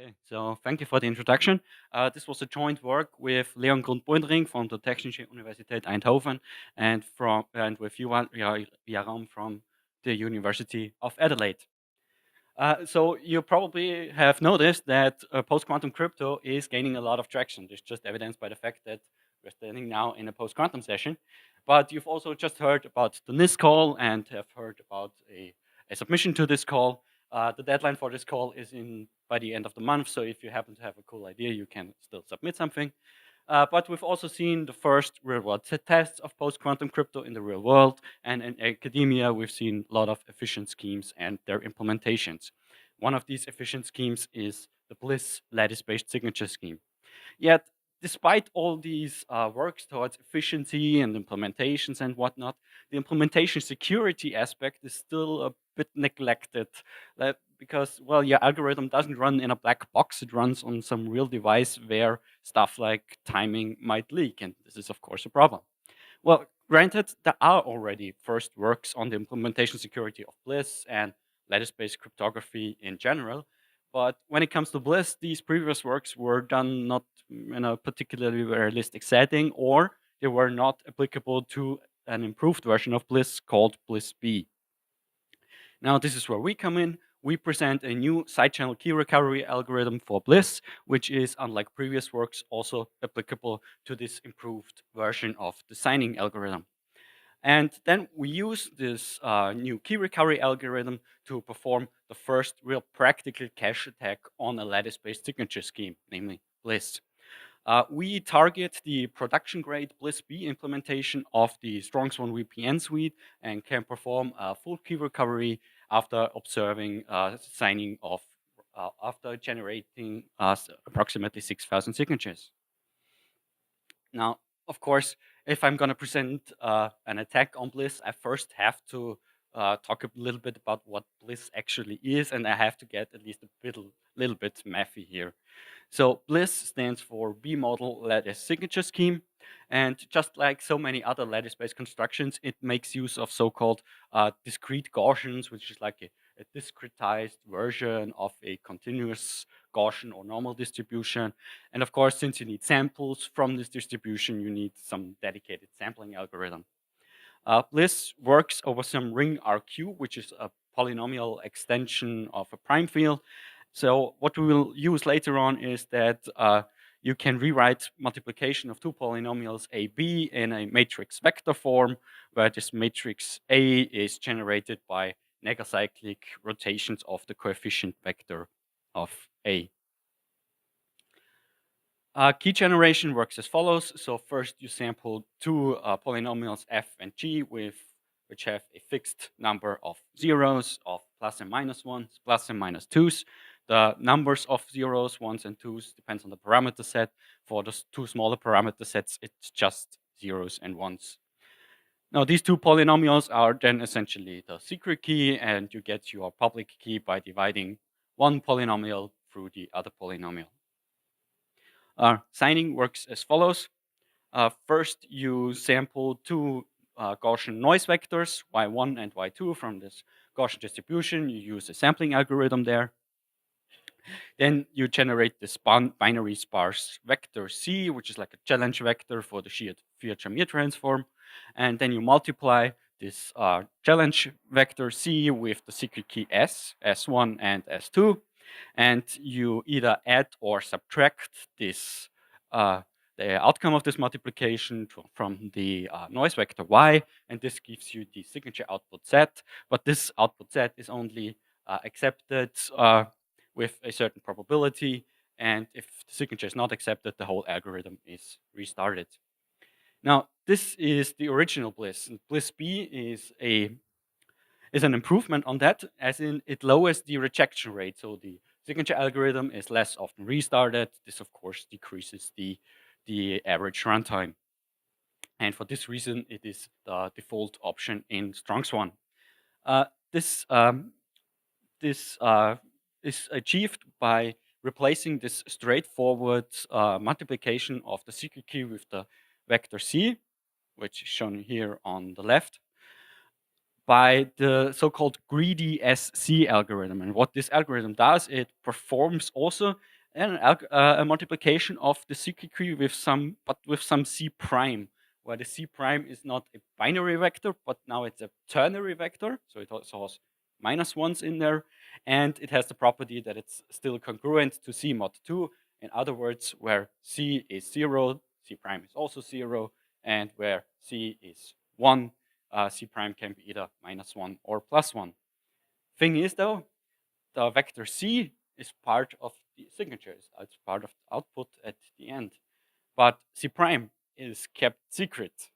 Okay, so thank you for the introduction. This was a joint work with Leon Grundbundring from the Technische Universität Eindhoven and with Yuval Yaram from the University of Adelaide. So you probably have noticed that post-quantum crypto is gaining a lot of traction. This is just evidenced by the fact that we're standing now in a post-quantum session. But you've also just heard about the NIST call and have heard about a submission to this call. The deadline for this call is by the end of the month, so if you happen to have a cool idea, you can still submit something. But we've also seen the first real-world tests of post-quantum crypto in the real world, and in academia, we've seen a lot of efficient schemes and their implementations. One of these efficient schemes is the BLISS lattice-based signature scheme. Yet, despite all these works towards efficiency and implementations and whatnot, the implementation security aspect is still a bit neglected because, well, your algorithm doesn't run in a black box. It runs on some real device where stuff like timing might leak, and this is, of course, a problem. Well, granted, there are already first works on the implementation security of BLISS and lattice-based cryptography in general, but when it comes to BLISS, these previous works were done not in a particularly realistic setting, or they were not applicable to an improved version of BLISS called BLISS-B. Now, this is where we come in. We present a new side-channel key recovery algorithm for BLISS, which is, unlike previous works, also applicable to this improved version of the signing algorithm. And then we use this new key recovery algorithm to perform the first real practical cache attack on a lattice-based signature scheme, namely BLISS. We target the production-grade BLISS-B implementation of the strongSwan VPN suite and can perform a full key recovery after observing signing of, after generating approximately 6,000 signatures. Now, of course, if I'm going to present an attack on BLISS, I first have to talk a little bit about what BLISS actually is, and I have to get at least a little bit mathy here. So BLISS stands for B-model lattice signature scheme, and just like so many other lattice-based constructions, it makes use of so-called discrete Gaussians, which is like a discretized version of a continuous Gaussian or normal distribution. And of course, since you need samples from this distribution, you need some dedicated sampling algorithm. BLISS works over some ring RQ, which is a polynomial extension of a prime field. So what we will use later on is that you can rewrite multiplication of two polynomials A, B in a matrix vector form, where this matrix A is generated by negacyclic rotations of the coefficient vector of A. Key generation works as follows. So first you sample two polynomials f and g which have a fixed number of zeros, of plus and minus ones, plus and minus twos. The numbers of zeros, ones, and twos depends on the parameter set. For the two smaller parameter sets, it's just zeros and ones. Now, these two polynomials are then essentially the secret key, and you get your public key by dividing one polynomial through the other polynomial. Signing works as follows. First, you sample two Gaussian noise vectors, y1 and y2, from this Gaussian distribution. You use a sampling algorithm there. Then you generate this binary sparse vector C, which is like a challenge vector for the Fiat-Shamir transform. And then you multiply this challenge vector C with the secret key S, S1 and S2. And you either add or subtract this the outcome of this multiplication from the noise vector Y, and this gives you the signature output set. But this output set is only accepted with a certain probability, and if the signature is not accepted, the whole algorithm is restarted. Now, this is the original BLISS. BLISS-B is an improvement on that, as in it lowers the rejection rate. So the signature algorithm is less often restarted. This, of course, decreases the average runtime. And for this reason, it is the default option in strongSwan. This is achieved by replacing this straightforward multiplication of the secret key with the vector C, which is shown here on the left, by the so-called greedy SC algorithm. And what this algorithm does, it performs also a multiplication of the secret key with some C prime, where the C prime is not a binary vector, but now it's a ternary vector. So it also has minus ones in there, and it has the property that it's still congruent to C mod 2. In other words, where C is 0, C prime is also 0, and where C is 1, C prime can be either -1 or +1. Thing is though, the vector C is part of the signatures. It's part of the output at the end. But C prime is kept secret.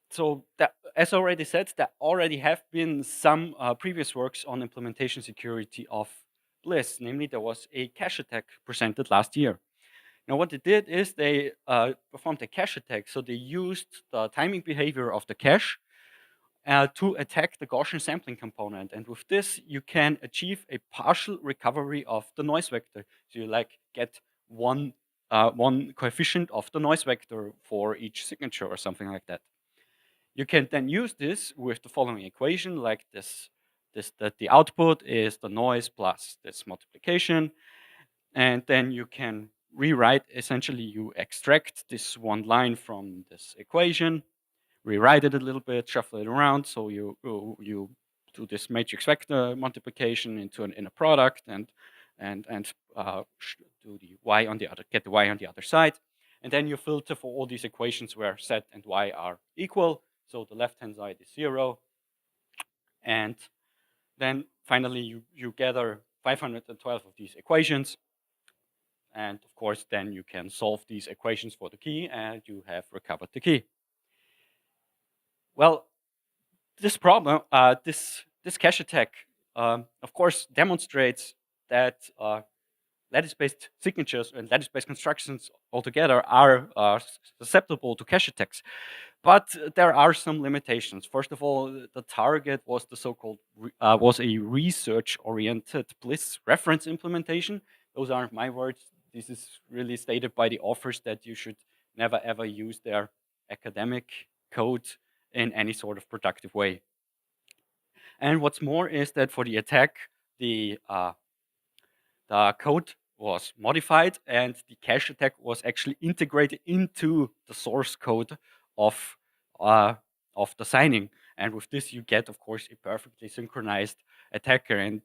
So that, as already said, there already have been some previous works on implementation security of BLISS. Namely, there was a cache attack presented last year. Now, what they did is they performed a cache attack. So they used the timing behavior of the cache to attack the Gaussian sampling component. And with this, you can achieve a partial recovery of the noise vector. So you like get one coefficient of the noise vector for each signature or something like that. You can then use this with the following equation, like that the output is the noise plus this multiplication. And then you can rewrite, essentially you extract this one line from this equation, rewrite it a little bit, shuffle it around, so you do this matrix vector multiplication into an inner product and do the y on the other, get the y on the other side. And then you filter for all these equations where z and y are equal. So the left-hand side is 0. And then finally you gather 512 of these equations. And of course, then you can solve these equations for the key and you have recovered the key. Well, this problem, this cache attack, of course, demonstrates that lattice-based signatures and lattice-based constructions altogether are susceptible to cache attacks. But there are some limitations. First of all, the target was the so-called was a research-oriented BLISS reference implementation. Those aren't my words. This is really stated by the authors that you should never ever use their academic code in any sort of productive way. And what's more is that for the attack, the code was modified and the cache attack was actually integrated into the source code of the signing. And with this, you get, of course, a perfectly synchronized attacker. And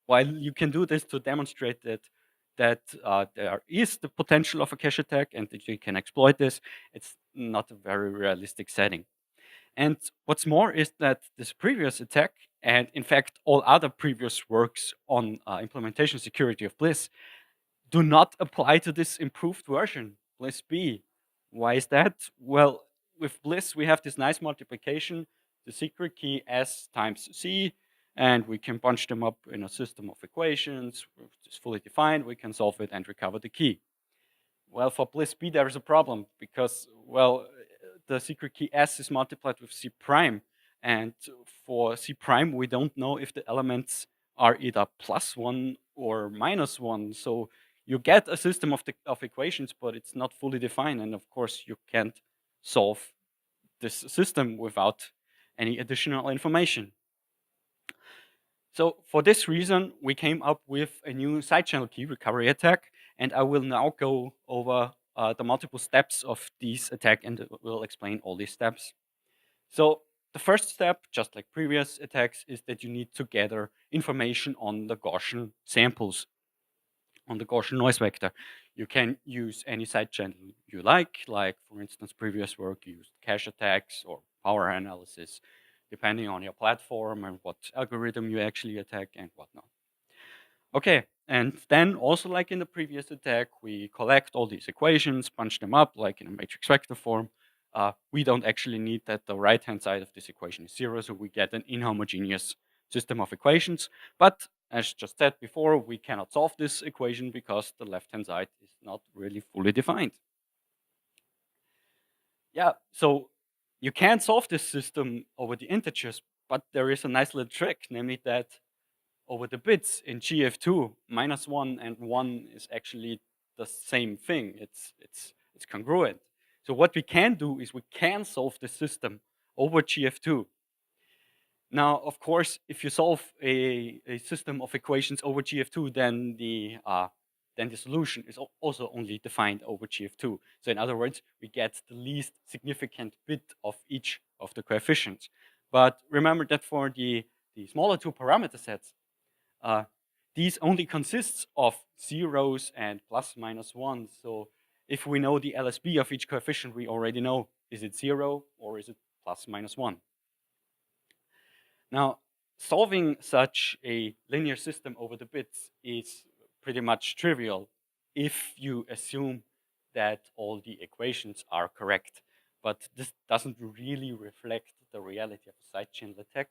while you can do this to demonstrate that there is the potential of a cache attack and that you can exploit this, it's not a very realistic setting. And what's more is that this previous attack, and in fact all other previous works on implementation security of BLISS, do not apply to this improved version, BLISS-B. Why is that? Well, with BLISS we have this nice multiplication, the secret key S times C, and we can bunch them up in a system of equations. It's fully defined, we can solve it and recover the key. Well, for BLISS-B there is a problem because, well, the secret key S is multiplied with C prime. And for C prime, we don't know if the elements are either +1 or -1. So you get a system of equations, but it's not fully defined. And of course, you can't solve this system without any additional information. So for this reason, we came up with a new side channel key recovery attack. And I will now go over the multiple steps of this attack and will explain all these steps. So the first step, just like previous attacks, is that you need to gather information on the Gaussian samples, on the Gaussian noise vector. You can use any side channel you like for instance, previous work used cache attacks or power analysis, depending on your platform and what algorithm you actually attack and whatnot. Okay, and then also like in the previous attack, we collect all these equations, punch them up like in a matrix vector form. We don't actually need that the right-hand side of this equation is 0, so we get an inhomogeneous system of equations. But as just said before, we cannot solve this equation because the left-hand side is not really fully defined. Yeah, so you can solve this system over the integers, but there is a nice little trick, namely that over the bits in GF2, -1 and 1 is actually the same thing. It's congruent. So what we can do is we can solve the system over GF2. Now, of course, if you solve a system of equations over GF2, then the solution is also only defined over GF2. So in other words, we get the least significant bit of each of the coefficients. But remember that for the smaller two parameter sets, these only consists of zeros and plus minus one. So if we know the LSB of each coefficient, we already know, is it 0 or is it plus minus 1? Now, solving such a linear system over the bits is pretty much trivial if you assume that all the equations are correct. But this doesn't really reflect the reality of a side channel attack,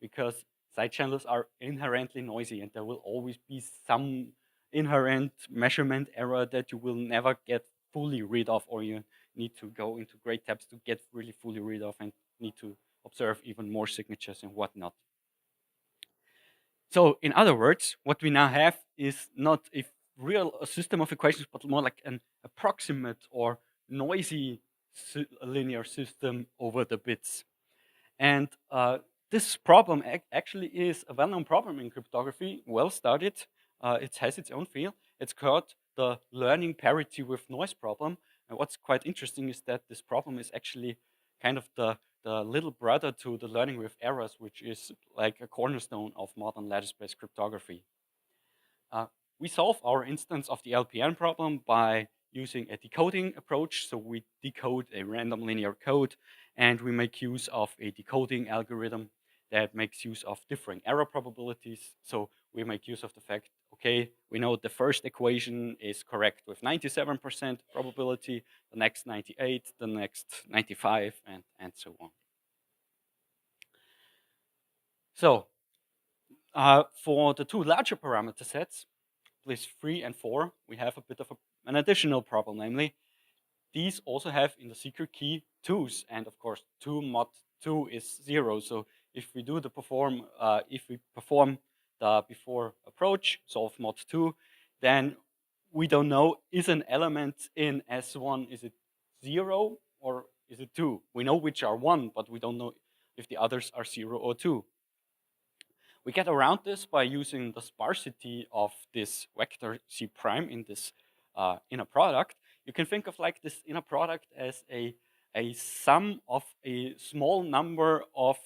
because side channels are inherently noisy and there will always be some inherent measurement error that you will never get fully rid of, or you need to go into great depths to get really fully rid of and need to observe even more signatures and whatnot. So in other words, what we now have is not a real system of equations, but more like an approximate or noisy linear system over the bits. And this problem actually is a well-known problem in cryptography, well studied. It has its own field. It's called the learning parity with noise problem. And what's quite interesting is that this problem is actually kind of the little brother to the learning with errors, which is like a cornerstone of modern lattice-based cryptography. We solve our instance of the LPN problem by using a decoding approach. So we decode a random linear code and we make use of a decoding algorithm that makes use of differing error probabilities. So we make use of the fact, okay, we know the first equation is correct with 97% probability, the next 98, the next 95, and so on. So for the two larger parameter sets, BLISS 3 and 4, we have a bit of an additional problem, namely, these also have in the secret key 2's, and of course 2 mod 2 is 0. So if we do the perform the before approach, solve mod 2, then we don't know, is an element in S1, is it 0 or is it 2? We know which are 1, but we don't know if the others are 0 or 2. We get around this by using the sparsity of this vector C prime in this inner product. You can think of like this inner product as a sum of a small number of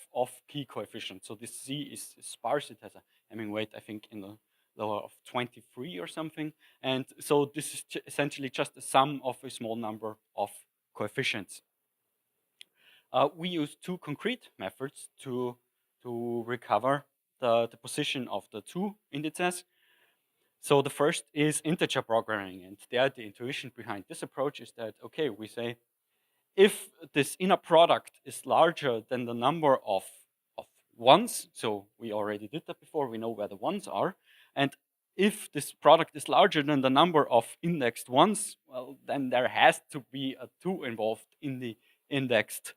key coefficients. So this C is sparse. It has a Hamming weight, I think, in the lower of 23 or something. And so this is essentially just a sum of a small number of coefficients. We use two concrete methods to recover the position of the two indices. So the first is integer programming, and there the intuition behind this approach is that, okay, we say if this inner product is larger than the number of ones, so we already did that before, we know where the ones are, and if this product is larger than the number of indexed ones, well, then there has to be a 2 involved in the indexed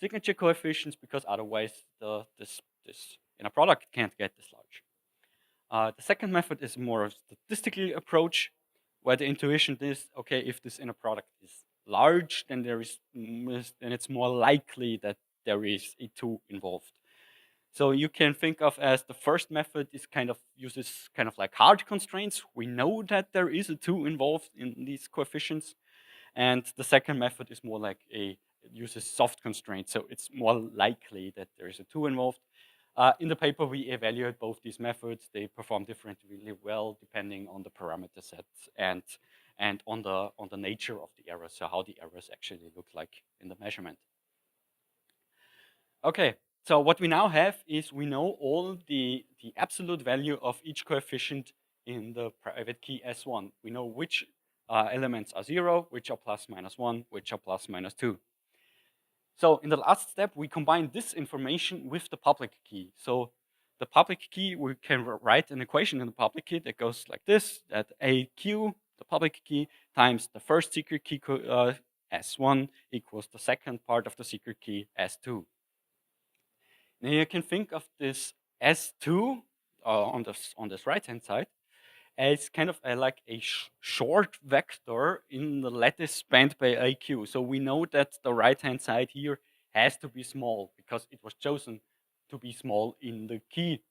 signature coefficients, because otherwise this inner product can't get this large. The second method is more of a statistical approach, where the intuition is, okay, if this inner product is large, then it's more likely that there is a 2 involved. So you can think of as the first method is uses kind of like hard constraints. We know that there is a 2 involved in these coefficients. And the second method is more like it uses soft constraints. So it's more likely that there is a 2 involved. In the paper, we evaluate both these methods. They perform differently really well depending on the parameter sets and on the nature of the errors, so how the errors actually look like in the measurement. Okay, so what we now have is we know all the absolute value of each coefficient in the private key S1. We know which elements are 0, which are plus minus 1, which are plus minus 2. So in the last step, we combine this information with the public key. So the public key, we can write an equation in the public key that goes like this, that AQ, the public key, times the first secret key S1 equals the second part of the secret key S2. Now you can think of this S2 on this right-hand side as kind of like a short vector in the lattice spanned by AQ. So we know that the right-hand side here has to be small because it was chosen to be small in the key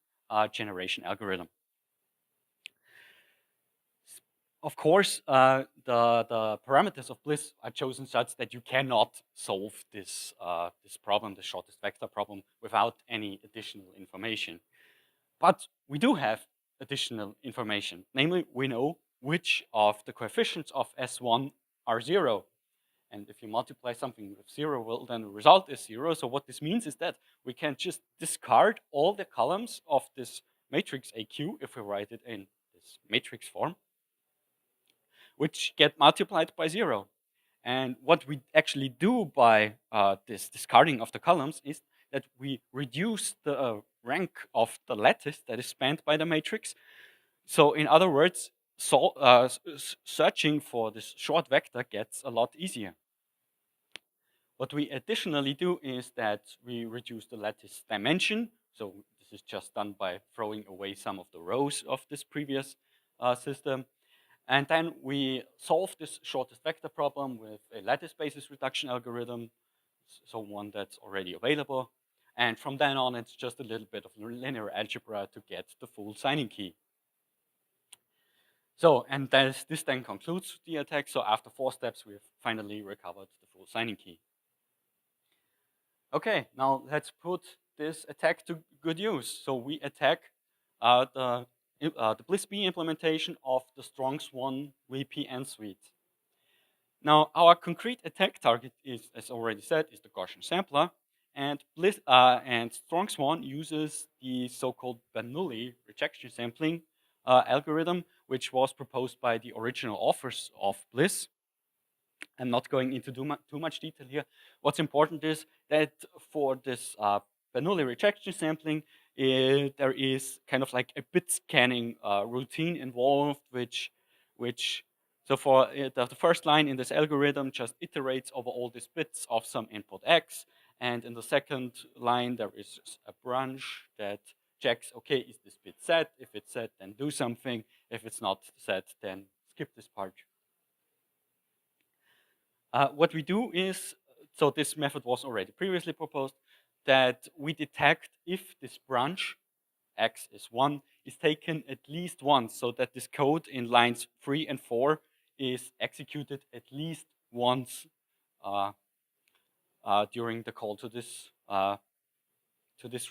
generation algorithm. Of course, the parameters of BLISS are chosen such that you cannot solve this problem, the shortest vector problem, without any additional information. But we do have additional information. Namely, we know which of the coefficients of S1 are 0. And if you multiply something with 0, well, then the result is 0. So what this means is that we can just discard all the columns of this matrix AQ if we write it in this matrix form, which get multiplied by 0. And what we actually do by this discarding of the columns is that we reduce the rank of the lattice that is spanned by the matrix. So in other words, searching for this short vector gets a lot easier. What we additionally do is that we reduce the lattice dimension. So this is just done by throwing away some of the rows of this previous system. And then we solve this shortest vector problem with a lattice basis reduction algorithm, so one that's already available. And from then on, it's just a little bit of linear algebra to get the full signing key. So, and this then concludes the attack. So after 4 steps, we've finally recovered the full signing key. Okay, now let's put this attack to good use. So we attack the BLISS-B implementation of the strongSwan's VPN suite. Now, our concrete attack target is, as already said, is the Gaussian sampler, and strongSwan uses the so-called Bernoulli rejection sampling algorithm, which was proposed by the original authors of BLISS. I'm not going into too much detail here. What's important is that for this Bernoulli rejection sampling, there is kind of like a bit scanning routine involved, so for the first line in this algorithm just iterates over all these bits of some input x, and in the second line there is a branch that checks, okay, is this bit set? If it's set, then do something. If it's not set, then skip this part. What we do is, so this method was already previously proposed, that we detect if this branch, x is 1, is taken at least once, so that this code in lines 3 and 4 is executed at least once during the call to this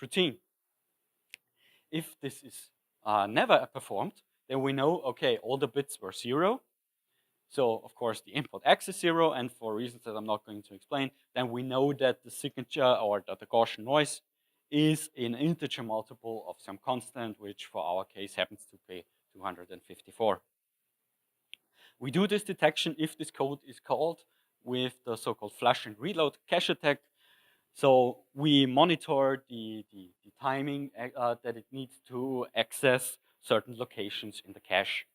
routine. If this is never performed, then we know, okay, all the bits were 0. So, of course, the input x is 0, and for reasons that I'm not going to explain, then we know that the signature or that the Gaussian noise is an integer multiple of some constant, which for our case happens to be 254. We do this detection if this code is called with the so-called flush and reload cache attack. So we monitor the timing that it needs to access certain locations in the cache,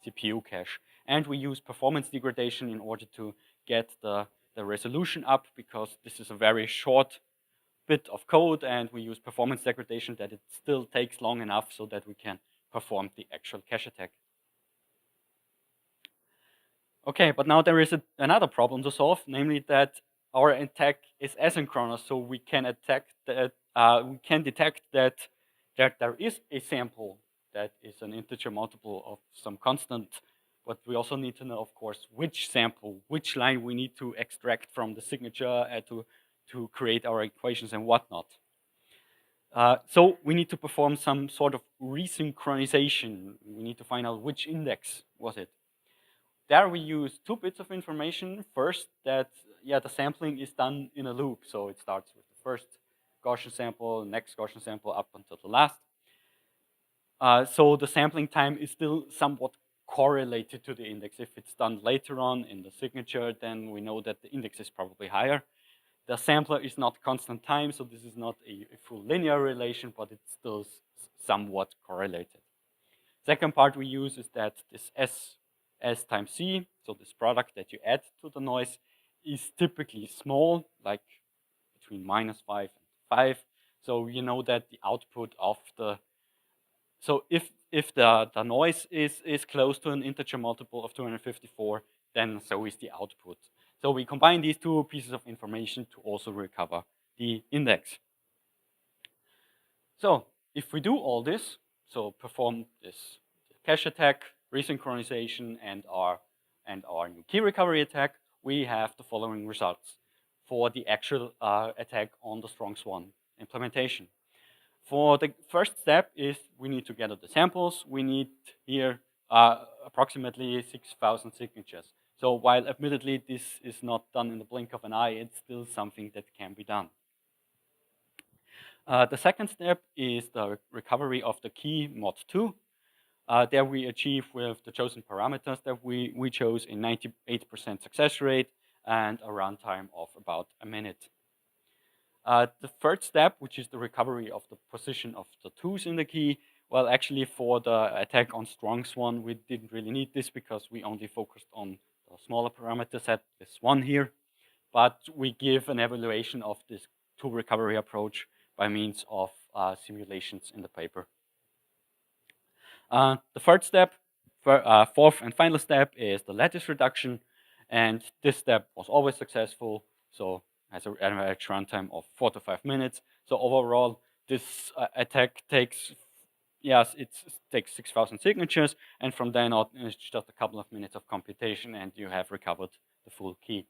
CPU cache. And we use performance degradation in order to get the resolution up, because this is a very short bit of code, and we use performance degradation that it still takes long enough so that we can perform the actual cache attack. Okay, but now there is another problem to solve, namely that our attack is asynchronous, so we can detect that there is a sample that is an integer multiple of some constant, but we also need to know, of course, which sample, which line we need to extract from the signature to create our equations and whatnot. So we need to perform some sort of resynchronization. We need to find out which index was it. There we use 2 bits of information. First, that the sampling is done in a loop. So it starts with the first Gaussian sample, next Gaussian sample, up until the last. So the sampling time is still somewhat correlated to the index. If it's done later on in the signature, then we know that the index is probably higher. The sampler is not constant time, so this is not a full linear relation, but it's still somewhat correlated. Second part we use is that this S times C, so this product that you add to the noise, is typically small, like between -5 and 5. So you know that the output of the So if the noise is close to an integer multiple of 254, then so is the output. So we combine these two pieces of information to also recover the index. So if we do all this, so perform this cache attack, resynchronization, and our new key recovery attack, we have the following results for the actual attack on the strongSwan implementation. For the first step is we need to gather the samples. We need here approximately 6,000 signatures. So while admittedly this is not done in the blink of an eye, it's still something that can be done. The second step is the recovery of the key mod2. There we achieve with the chosen parameters that we chose a 98% success rate and a runtime of about a minute. The third step, which is the recovery of the position of the 2's in the key, well, actually for the attack on strongSwan, we didn't really need this because we only focused on the smaller parameter set, this one here. But we give an evaluation of this 2 recovery approach by means of simulations in the paper. The third step, fourth and final step, is the lattice reduction. And this step was always successful. So has an average runtime of 4 to 5 minutes. So overall, this attack takes, yes, it takes 6,000 signatures, and from then on, it's just a couple of minutes of computation, and you have recovered the full key.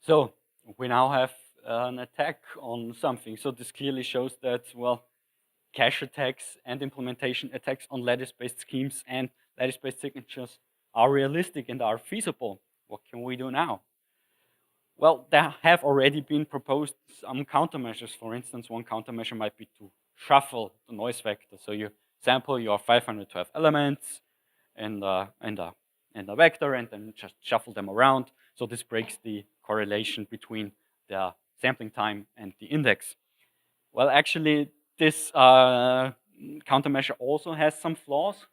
So we now have an attack on something. So this clearly shows that, well, cache attacks and implementation attacks on lattice-based schemes and lattice-based signatures are realistic and are feasible. What can we do now? Well, there have already been proposed some countermeasures. For instance, one countermeasure might be to shuffle the noise vector. So you sample your 512 elements in the vector and then just shuffle them around. So this breaks the correlation between the sampling time and the index. Well, actually, this countermeasure also has some flaws.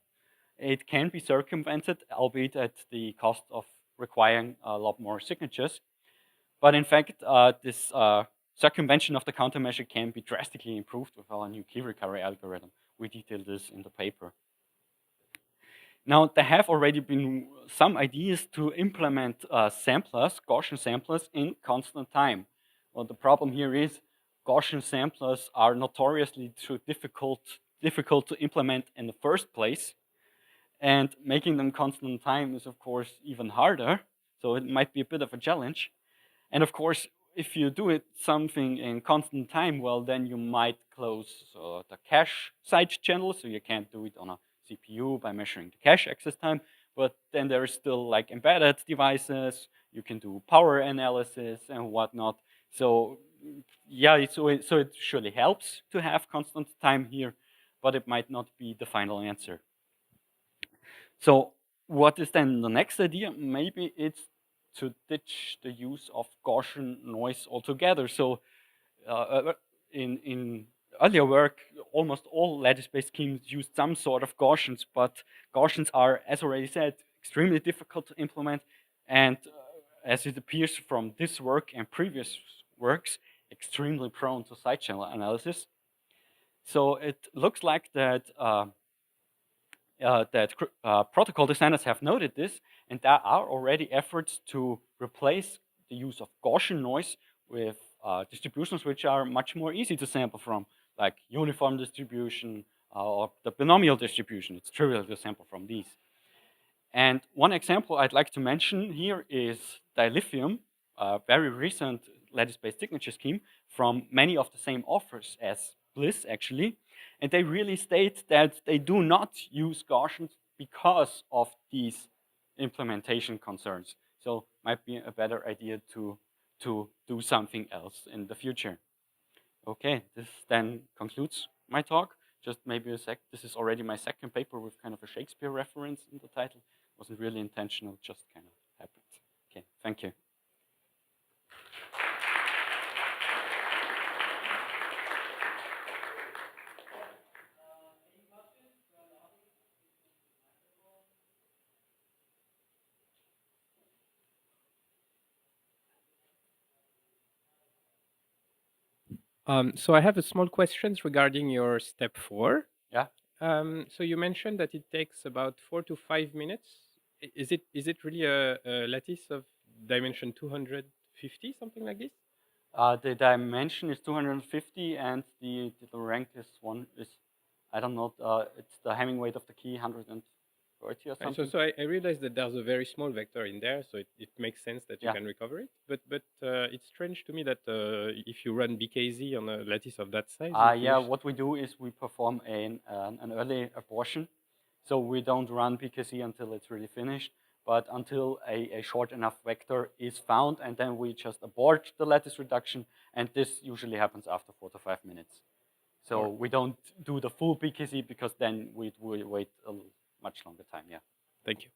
It can be circumvented, albeit at the cost of requiring a lot more signatures. But in fact, this circumvention of the countermeasure can be drastically improved with our new key recovery algorithm. We detail this in the paper. Now, there have already been some ideas to implement samplers, Gaussian samplers, in constant time. Well, the problem here is Gaussian samplers are notoriously too difficult to implement in the first place. And making them constant time is, of course, even harder. So it might be a bit of a challenge. And of course, if you do something in constant time, well, then you might close the cache side channel, so you can't do it on a CPU by measuring the cache access time. But then there is still like embedded devices. You can do power analysis and whatnot. So yeah, so it surely helps to have constant time here, but it might not be the final answer. So what is then the next idea? Maybe it's to ditch the use of Gaussian noise altogether. So in earlier work, almost all lattice-based schemes used some sort of Gaussians, but Gaussians are, as already said, extremely difficult to implement, and as it appears from this work and previous works, extremely prone to side channel analysis. So it looks like that protocol designers have noted this, and there are already efforts to replace the use of Gaussian noise with distributions which are much more easy to sample from, like uniform distribution or the binomial distribution. It's trivial to sample from these. And one example I'd like to mention here is dilithium, a very recent lattice-based signature scheme from many of the same authors as BLISS, actually. And they really state that they do not use Gaussians because of these implementation concerns. So might be a better idea to do something else in the future. Okay, this then concludes my talk. Just maybe this is already my second paper with kind of a Shakespeare reference in the title. Wasn't really intentional, just kind of happened. Okay, thank you. So I have a small questions regarding your step 4. Yeah. So you mentioned that it takes about 4 to 5 minutes. Is it really a lattice of dimension 250, something like this? The dimension is 250, and the rank is I don't know. It's the Hamming weight of the key 130 or Right, so something. so I realized that there's a very small vector in there, so it makes sense that you Yeah. can recover it. But it's strange to me that if you run BKZ on a lattice of that size, you Yeah. finish. What we do is we perform an early abortion, so we don't run PKC until it's really finished, but until a short enough vector is found, and then we just abort the lattice reduction, and this usually happens after 4 to 5 minutes. So Or we don't do the full PKC because then we wait a much longer time. Yeah. thank you.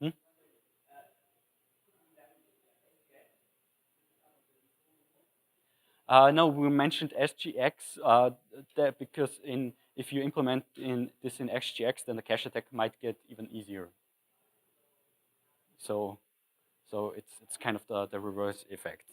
Hmm? No, we mentioned SGX because if you implement this in SGX, then the cache attack might get even easier. So it's kind of the reverse effect.